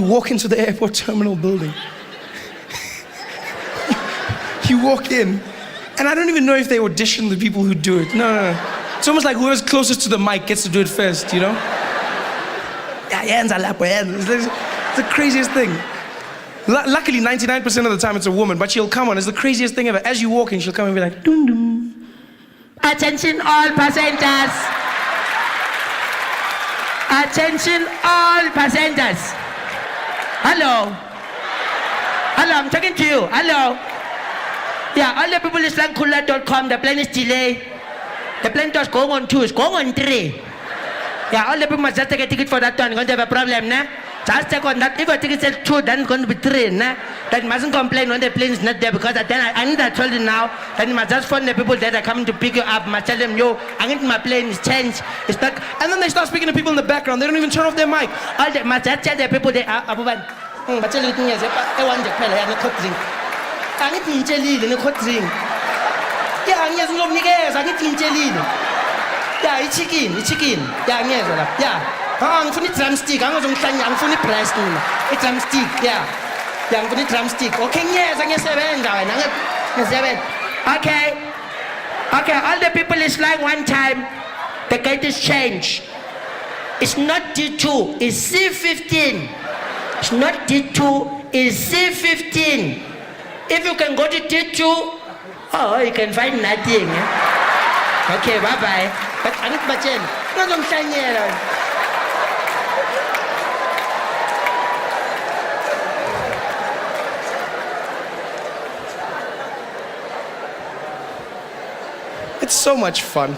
You walk into the airport terminal building. You walk in, and I don't even know if they audition the people who do it. No. It's almost like whoever's closest to the mic gets to do it first, you know? Yeah, it's the craziest thing. Luckily, 99% of the time it's a woman, but she'll come on. It's the craziest thing ever. As you walk in, she'll come and be like, dum dum. Attention all passengers. Attention all passengers. Hello, I'm talking to you. Hello. Yeah, all the people is like Kula.com, the plane is delayed. The plane was going on 2, it's going on 3. Yeah, all the people must just take a ticket for that one. You're going to have a problem, nah? Just take on that. If your ticket says 2, then it's going to be 3, nah? Then mustn't complain when the plane is not there, because then I need to tell you now, then you must just phone the people that are coming to pick you up, must tell them, yo, I need my plane is changed. It's not. And then they start speaking to people in the background. They don't even turn off their mic. All the must just tell the people they are, but tell you things, I want to play a hot drink. I need to lead in a hot drink. Yeah, I'm just not niggas, I need to lead. Yeah, it's chicken. Yeah, I'm for the drumstick, I'm for the press. It's drumstick, yeah. I'm for the drumstick. Okay, yes, I get 7. Okay, all the people is like one time, the gate is changed. It's not D2, it's C15. It's not D2, it's C15. If you can go to D2, oh, you can find nothing. Okay, bye-bye. But I need my chain. No, don't shine here. It's so much fun.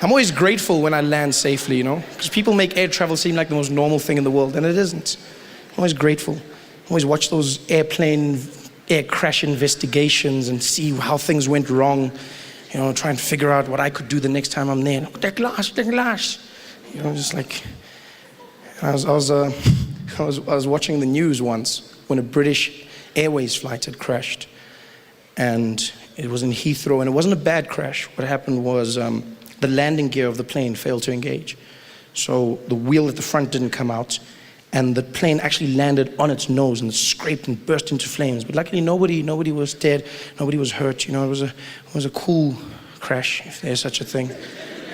I'm always grateful when I land safely, you know? Because people make air travel seem like the most normal thing in the world, and it isn't. I'm always grateful. I always watch those air crash investigations and see how things went wrong. You know, try and figure out what I could do the next time I'm there. The glass. You know, just like... I was watching the news once when a British Airways flight had crashed. And it was in Heathrow, and it wasn't a bad crash. What happened was... the landing gear of the plane failed to engage. So the wheel at the front didn't come out, and the plane actually landed on its nose and scraped and burst into flames. But luckily nobody was dead, nobody was hurt. You know, it was a cool crash, if there's such a thing.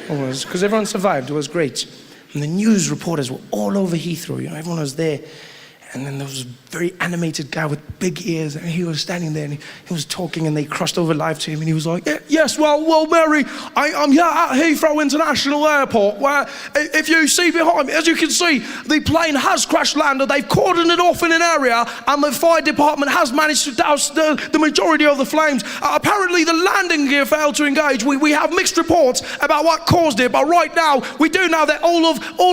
It was, because everyone survived, it was great. And the news reporters were all over Heathrow, you know, everyone was there. And then there was a very animated guy with big ears, and he was standing there, and he was talking, and they crossed over live to him, and he was like, yes, well, Mary, I'm here at Heathrow International Airport, where, if you see behind me, as you can see, the plane has crash landed. They've cordoned it off in an area, and the fire department has managed to douse the majority of the flames. Apparently, the landing gear failed to engage. We have mixed reports about what caused it, but right now, we do know that all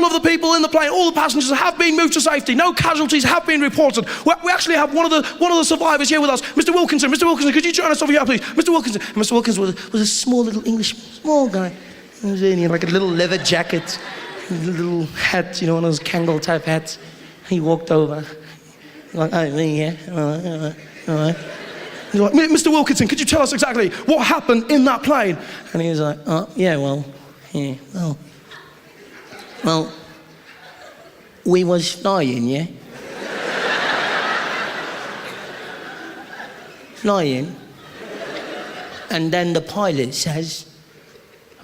of the people in the plane, all the passengers have been moved to safety. No casualties have been reported. We actually have one of the survivors here with us, Mr. Wilkinson. Mr. Wilkinson, could you join us over here, please? Mr. Wilkinson. And Mr. Wilkinson was a small little English, small guy. He was in here like a little leather jacket, a little hat, you know, one of those Kangol type hats. He walked over, like, oh, me, yeah, all right. He's like, Mr. Wilkinson, could you tell us exactly what happened in that plane? And he was like, oh, yeah, well, we was flying, yeah? Flying, and then the pilot says,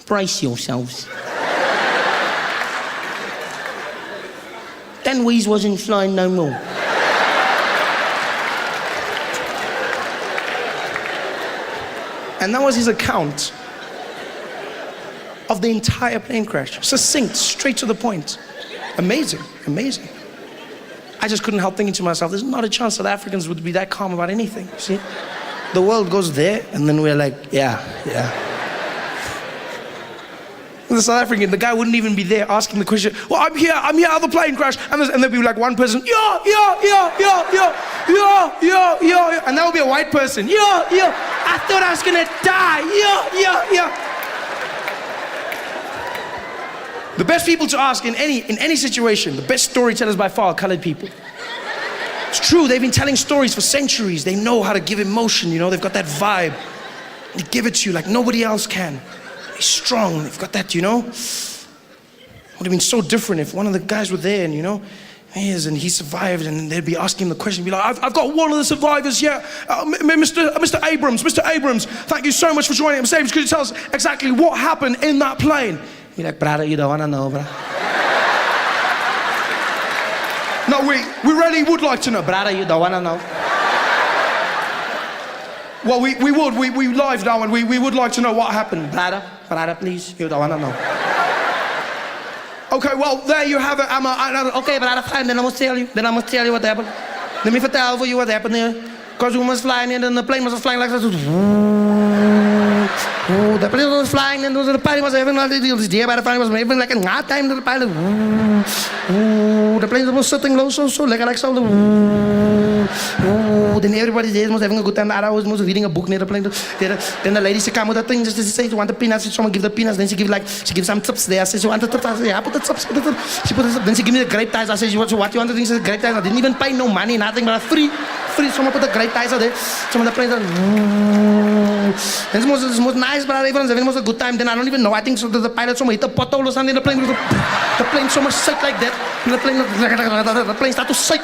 brace yourselves. Then we wasn't flying no more. And that was his account of the entire plane crash. Succinct, straight to the point. Amazing. I just couldn't help thinking to myself, there's not a chance that Africans would be that calm about anything, you see? The world goes there, and then we're like, yeah. The South African, the guy wouldn't even be there asking the question, well, I'm here at the plane crash, and there'd be like one person, yeah, and that would be a white person, yeah, I thought I was gonna die, yeah. The best people to ask in any situation, the best storytellers by far are colored people. It's true, they've been telling stories for centuries. They know how to give emotion, you know, they've got that vibe. They give it to you like nobody else can. They're strong, they've got that, you know. would have been so different if one of the guys were there and, and he survived, and they'd be asking him the question, be like, I've got one of the survivors here, Mr. Abrams, thank you so much for joining us. Could you tell us exactly what happened in that plane? Be like, brother, you don't want to know, bro. No, we really would like to know, brother, you don't want to know. Well, we live now, and we would like to know what happened. Brother, please, you don't want to know. Okay, well, there you have it. Okay, brother, fine, then I must tell you what happened. Let me tell for you what happened here. Because we was flying in, and the plane was flying like this. The plane was flying, and the pilot was having all the deals there, but the pilot was having like a hard time to the pilot. The plane was sitting low, so like so. Then everybody there was having a good time. I was reading a book near the plane. Then the lady, she came with the thing, just to say, you want the peanuts? She someone give the peanuts. Then she give some tips there. I said, you want the tips? I said, yeah, put the tips. She put the tips. Then she give me the grape ties. I said, what you want the things? She said, grape ties. I didn't even pay no money, nothing, but free. Someone put the grape ties there. Some of the planes. And it was nice, but everyone's having a good time. Then I don't even know. I think so the pilot someone hit a pothole or something. The plane so much shake like that. And the plane start to shake.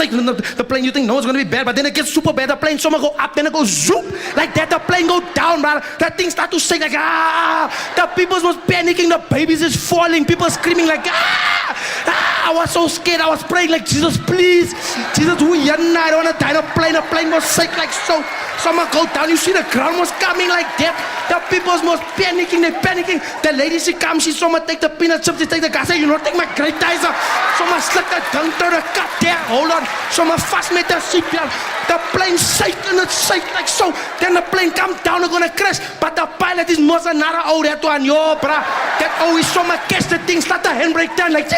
The plane, you think no, it's going to be bad, but then it gets super bad. The plane someone go up, then it goes zoop like that. The plane go down, man. That thing start to shake like The people was panicking. The babies is falling. People screaming like I was so scared. I was praying like, Jesus, please, Jesus, I don't want to die. The plane was shake like so. Someone go down. You see the ground was coming like that. The people was panicking. They're panicking. The lady, she comes. She someone take the peanut chips. She take the gas. Say, you know, take my grape ties off. Someone slick the gun to the cut there. Hold on. Someone fast made the seatbelt. The plane shake and it shake like so. Then the plane come down and gonna crash. But the pilot is most another that one. Yo, bruh. That always someone catch the thing. Start the handbrake down like.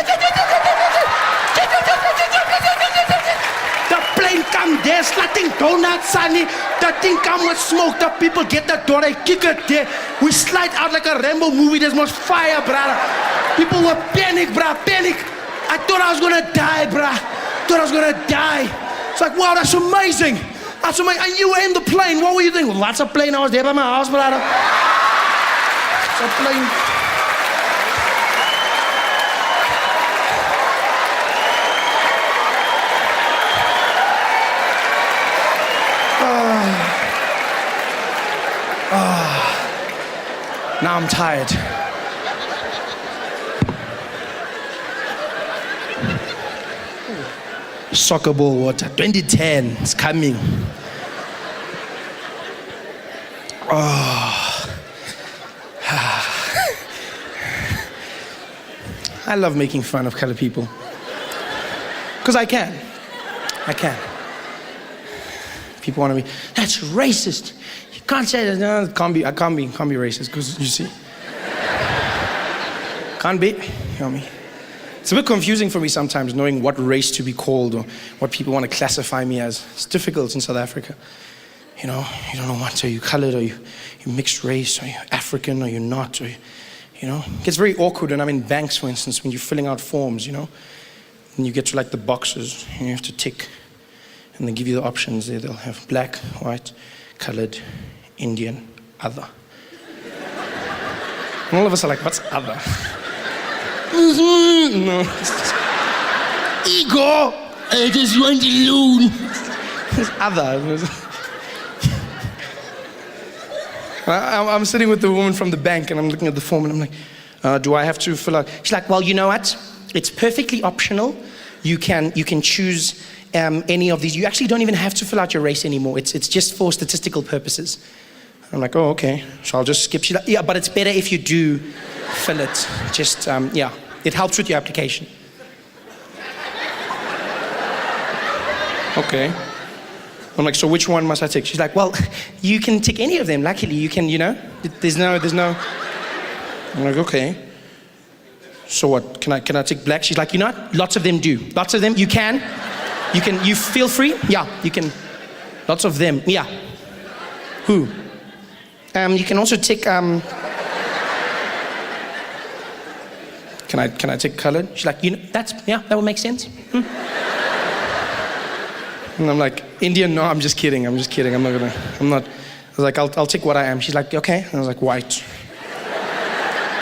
The plane come there, sliding donuts, sonny. The thing come with smoke. The people get the door, they kick it there. We slide out like a Rambo movie. There's much fire, brother. People were panic, bruh, panic. I thought I was gonna die, bruh. Thought I was gonna die. It's like, wow, that's amazing. That's amazing. And you were in the plane. What were you doing? Well, lots of plane. I was there by my house, brother. It's a plane. Now I'm tired. Soccer ball water, 2010, it's coming. I love making fun of colored people. Because I can. People want to be, that's racist. You can't say that. No, I can't be racist, because you see. Can't be, you know me. It's a bit confusing for me sometimes knowing what race to be called or what people want to classify me as. It's difficult in South Africa. You know, you don't know what, are you colored, or you mixed race, or you're African, or you're not, or, you know. It gets very awkward when I'm in banks, for instance, when you're filling out forms, you know. And you get to like the boxes, and you have to tick. And they give you the options there. They'll have black, white, colored, Indian, other. And all of us are like, what's other? No. Ego! I just want to loan. It's other. I'm sitting with the woman from the bank and I'm looking at the form and I'm like, do I have to fill out? She's like, well, you know what? It's perfectly optional. You can choose any of these. You actually don't even have to fill out your race anymore. It's just for statistical purposes. I'm like, oh, okay. So I'll just skip. She's like, yeah, but it's better if you do fill it. Just, yeah. It helps with your application. Okay. I'm like, so which one must I tick? She's like, well, you can tick any of them. Luckily, you can, you know, there's no. I'm like, okay. So what, can I tick black? She's like, you know what? Lots of them do. Lots of them, you feel free? Yeah, you can. Lots of them, yeah. Who? You can also tick, Can I tick colored? She's like, you know, that would make sense. And I'm like, Indian, no, I'm just kidding. I'm not. I was like, I'll tick what I am. She's like, okay. And I was like, white.